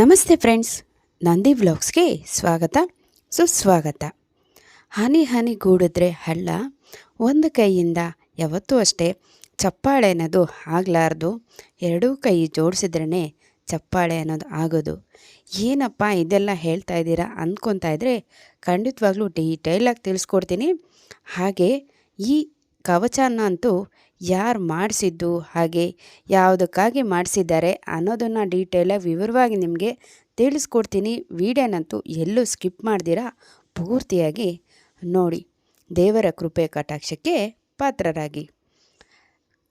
ನಮಸ್ತೆ ಫ್ರೆಂಡ್ಸ್, ನಂದಿ ವ್ಲಾಗ್ಸ್ಗೆ ಸ್ವಾಗತ ಸುಸ್ವಾಗತ. ಹನಿ ಹನಿ ಗೂಡಿದ್ರೆ ಹಳ್ಳ, ಒಂದು ಕೈಯಿಂದ ಯಾವತ್ತೂ ಅಷ್ಟೇ ಚಪ್ಪಾಳೆ ಅನ್ನೋದು ಆಗಲಾರ್ದು. ಎರಡೂ ಕೈ ಜೋಡಿಸಿದ್ರೇ ಚಪ್ಪಾಳೆ ಅನ್ನೋದು ಆಗೋದು. ಏನಪ್ಪ ಇದೆಲ್ಲ ಹೇಳ್ತಾ ಇದ್ದೀರಾ ಅಂದ್ಕೊತಾ ಇದ್ದರೆ ಖಂಡಿತವಾಗ್ಲೂ ಡೀಟೇಲಾಗಿ ತಿಳಿಸ್ಕೊಡ್ತೀನಿ. ಹಾಗೆ ಈ ಕವಚನ ಅಂತೂ ಯಾರು ಮಾಡಿಸಿದ್ದು, ಹಾಗೆ ಯಾವುದಕ್ಕಾಗಿ ಮಾಡಿಸಿದ್ದಾರೆ ಅನ್ನೋದನ್ನು ಡೀಟೇಲಾಗಿ ವಿವರವಾಗಿ ನಿಮಗೆ ತಿಳಿಸ್ಕೊಡ್ತೀನಿ. ವಿಡಿಯೋನಂತೂ ಎಲ್ಲೂ ಸ್ಕಿಪ್ ಮಾಡ್ದಿರಾ ಪೂರ್ತಿಯಾಗಿ ನೋಡಿ. ದೇವರ ಕೃಪೆ ಕಟಾಕ್ಷಕ್ಕೆ ಪಾತ್ರರಾಗಿ.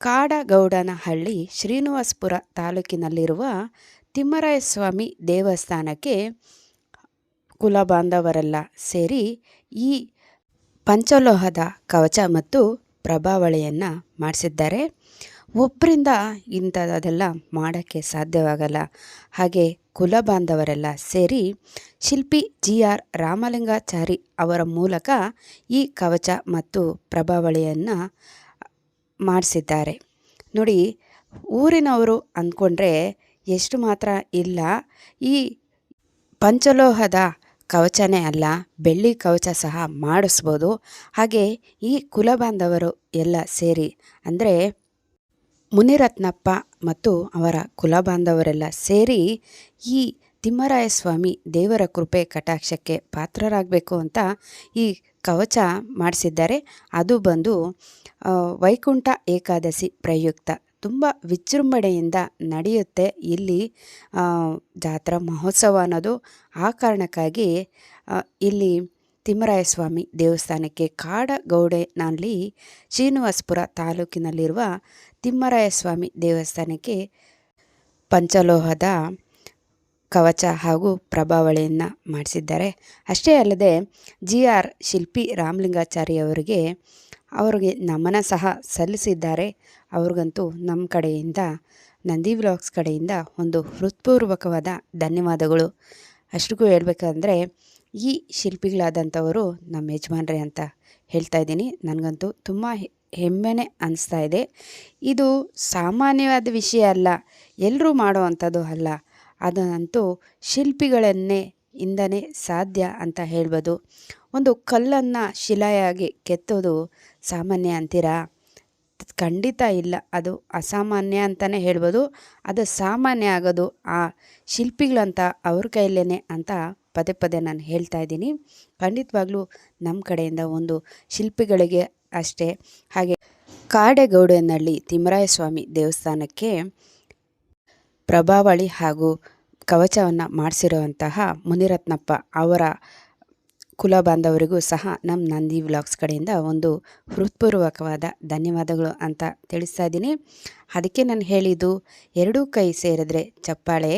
ಕಾಡಗೌಡನಹಳ್ಳಿ ಶ್ರೀನಿವಾಸಪುರ ತಾಲೂಕಿನಲ್ಲಿರುವ ತಿಮ್ಮರಾಯಸ್ವಾಮಿ ದೇವಸ್ಥಾನಕ್ಕೆ ಕುಲಬಾಂಧವರೆಲ್ಲ ಸೇರಿ ಈ ಪಂಚಲೋಹದ ಕವಚ ಮತ್ತು ಪ್ರಭಾವಳಿಯನ್ನು ಮಾಡಿಸಿದ್ದಾರೆ. ಒಬ್ಬರಿಂದ ಇಂಥದ್ದೆಲ್ಲ ಮಾಡೋಕ್ಕೆ ಸಾಧ್ಯವಾಗಲ್ಲ. ಹಾಗೆ ಕುಲಬಾಂಧವರೆಲ್ಲ ಸೇರಿ ಶಿಲ್ಪಿ GR ರಾಮಲಿಂಗಾಚಾರಿ ಅವರ ಮೂಲಕ ಈ ಕವಚ ಮತ್ತು ಪ್ರಭಾವಳಿಯನ್ನು ಮಾಡಿಸಿದ್ದಾರೆ. ನೋಡಿ, ಊರಿನವರು ಅಂದ್ಕೊಂಡ್ರೆ ಎಷ್ಟು ಮಾತ್ರ ಇಲ್ಲ, ಈ ಪಂಚಲೋಹದ ಕವಚನೇ ಅಲ್ಲ, ಬೆಳ್ಳಿ ಕವಚ ಸಹ ಮಾಡಿಸ್ಬೋದು. ಹಾಗೆ ಈ ಕುಲಬಾಂಧವರು ಎಲ್ಲ ಸೇರಿ ಅಂದರೆ ಮುನಿರತ್ನಪ್ಪ ಮತ್ತು ಅವರ ಕುಲಬಾಂಧವರೆಲ್ಲ ಸೇರಿ ಈ ತಿಮ್ಮರಾಯಸ್ವಾಮಿ ದೇವರ ಕೃಪೆ ಕಟಾಕ್ಷಕ್ಕೆ ಪಾತ್ರರಾಗಬೇಕು ಅಂತ ಈ ಕವಚ ಮಾಡಿಸಿದ್ದಾರೆ. ಅದು ಬಂದು ವೈಕುಂಠ ಏಕಾದಶಿ ಪ್ರಯುಕ್ತ ತುಂಬ ವಿಜೃಂಭಣೆಯಿಂದ ನಡೆಯುತ್ತೆ ಇಲ್ಲಿ ಜಾತ್ರಾ ಮಹೋತ್ಸವ ಅನ್ನೋದು. ಆ ಕಾರಣಕ್ಕಾಗಿ ಇಲ್ಲಿ ತಿಮ್ಮರಾಯಸ್ವಾಮಿ ದೇವಸ್ಥಾನಕ್ಕೆ ಕಾಡಗೌಡನಹಳ್ಳಿ ಶ್ರೀನಿವಾಸಪುರ ತಾಲೂಕಿನಲ್ಲಿರುವ ತಿಮ್ಮರಾಯಸ್ವಾಮಿ ದೇವಸ್ಥಾನಕ್ಕೆ ಪಂಚಲೋಹದ ಕವಚ ಹಾಗೂ ಪ್ರಭಾವಳಿಯನ್ನು ಮಾಡಿಸಿದ್ದಾರೆ. ಅಷ್ಟೇ ಅಲ್ಲದೆ GR ಶಿಲ್ಪಿ ರಾಮಲಿಂಗಾಚಾರಿ ಅವರಿಗೆ ನಮನ ಸಹ ಸಲ್ಲಿಸಿದ್ದಾರೆ. ಅವ್ರಿಗಂತೂ ನಮ್ಮ ಕಡೆಯಿಂದ, ನಂದಿ ವ್ಲಾಗ್ಸ್ ಕಡೆಯಿಂದ ಒಂದು ಹೃತ್ಪೂರ್ವಕವಾದ ಧನ್ಯವಾದಗಳು. ಅಷ್ಟಿಗೂ ಹೇಳ್ಬೇಕಂದ್ರೆ ಈ ಶಿಲ್ಪಿಗಳಾದಂಥವರು ನಮ್ಮ ಯಜಮಾನ್ರೆ ಅಂತ ಹೇಳ್ತಾ ಇದ್ದೀನಿ. ನನಗಂತೂ ತುಂಬ ಹೆಮ್ಮೆನೇ ಅನಿಸ್ತಾ ಇದೆ. ಇದು ಸಾಮಾನ್ಯವಾದ ವಿಷಯ ಅಲ್ಲ, ಎಲ್ಲರೂ ಮಾಡೋ ಅಂಥದ್ದು ಅಲ್ಲ. ಅದಂತೂ ಶಿಲ್ಪಿಗಳನ್ನೇ ಇಂದನೇ ಸಾಧ್ಯ ಅಂತ ಹೇಳ್ಬೋದು. ಒಂದು ಕಲ್ಲನ್ನು ಶಿಲೆಯಾಗಿ ಕೆತ್ತೋದು ಸಾಮಾನ್ಯ ಅಂತೀರಾ? ಖಂಡಿತ ಇಲ್ಲ, ಅದು ಅಸಾಮಾನ್ಯ ಅಂತಲೇ ಹೇಳ್ಬೋದು. ಅದು ಸಾಮಾನ್ಯ ಆಗೋದು ಆ ಶಿಲ್ಪಿಗಳಂತ ಅವ್ರ ಕೈಯಲ್ಲೇ ಅಂತ ಪದೇ ಪದೇ ನಾನು ಹೇಳ್ತಾ ಇದ್ದೀನಿ. ಖಂಡಿತವಾಗ್ಲೂ ನಮ್ಮ ಕಡೆಯಿಂದ ಒಂದು ಶಿಲ್ಪಿಗಳಿಗೆ ಅಷ್ಟೇ. ಹಾಗೆ ಕಾಡಗೌಡನಹಳ್ಳಿ ತಿಮ್ಮರಾಯಸ್ವಾಮಿ ದೇವಸ್ಥಾನಕ್ಕೆ ಪ್ರಭಾವಳಿ ಹಾಗೂ ಕವಚವನ್ನು ಮಾಡಿಸಿರುವಂತಹ ಮುನಿರತ್ನಪ್ಪ ಅವರ ಕುಲಬಾಂಧವರಿಗೂ ಸಹ ನಮ್ಮ ನಂದಿ ವ್ಲಾಗ್ಸ್ ಕಡೆಯಿಂದ ಒಂದು ಹೃತ್ಪೂರ್ವಕವಾದ ಧನ್ಯವಾದಗಳು ಅಂತ ತಿಳಿಸ್ತಾ ಇದ್ದೀನಿ. ಅದಕ್ಕೆ ನಾನು ಹೇಳಿದ್ದು, ಎರಡೂ ಕೈ ಸೇರಿದ್ರೆ ಚಪ್ಪಾಳೆ,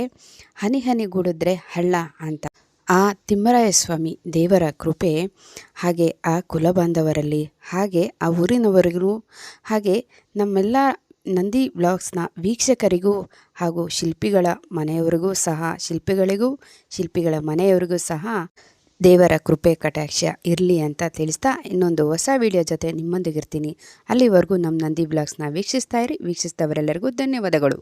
ಹನಿ ಹನಿಗೂಡಿದ್ರೆ ಹಳ್ಳ ಅಂತ. ಆ ತಿಮ್ಮರಾಯಸ್ವಾಮಿ ದೇವರ ಕೃಪೆ ಹಾಗೆ ಆ ಕುಲಬಾಂಧವರಲ್ಲಿ, ಹಾಗೆ ಆ ಊರಿನವರಿಗೂ, ಹಾಗೆ ನಮ್ಮೆಲ್ಲ ನಂದಿ ವ್ಲಾಗ್ಸ್ನ ವೀಕ್ಷಕರಿಗೂ ಹಾಗೂ ಶಿಲ್ಪಿಗಳ ಮನೆಯವರಿಗೂ ಸಹ, ಶಿಲ್ಪಿಗಳ ಮನೆಯವರಿಗೂ ಸಹ ದೇವರ ಕೃಪೆ ಕಟಾಕ್ಷ ಇರಲಿ ಅಂತ ತಿಳಿಸ್ತಾ ಇನ್ನೊಂದು ಹೊಸ ವಿಡಿಯೋ ಜೊತೆ ನಿಮ್ಮೊಂದಿಗಿರ್ತೀನಿ. ಅಲ್ಲಿವರೆಗೂ ನಮ್ಮ ನಂದಿ ವ್ಲಾಗ್ಸ್ನ ವೀಕ್ಷಿಸ್ತಾ ಇರಿ. ವೀಕ್ಷಿಸಿದವರೆಲ್ಲರಿಗೂ ಧನ್ಯವಾದಗಳು.